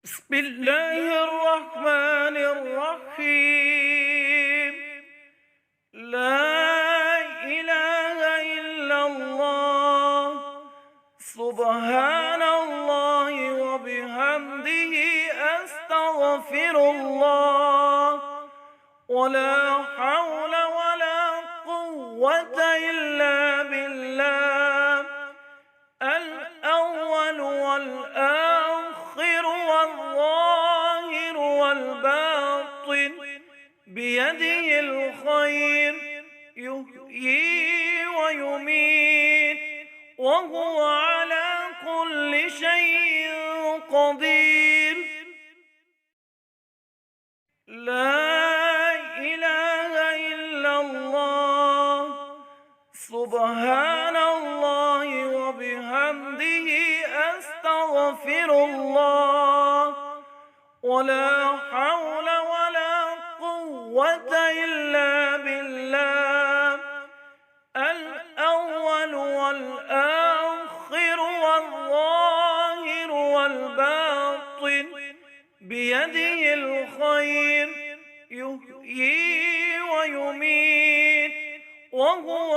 بسم الله الرحمن الرحيم. لا إله إلا الله، سبحان الله وبحمده، أستغفر الله، ولا حول ولا قوة إلا بالله الأول والآخر والظاهر والباطن، بيده الخير، يحيي ويميت، وهو على كل شيء قدير. لا إله إلا الله، سبحان الله وبحمده، أستغفر الله، ولا حول ولا قوة إلا بالله الأول والآخر والظاهر والباطن، بيده الخير، يحيي ويميت، وهو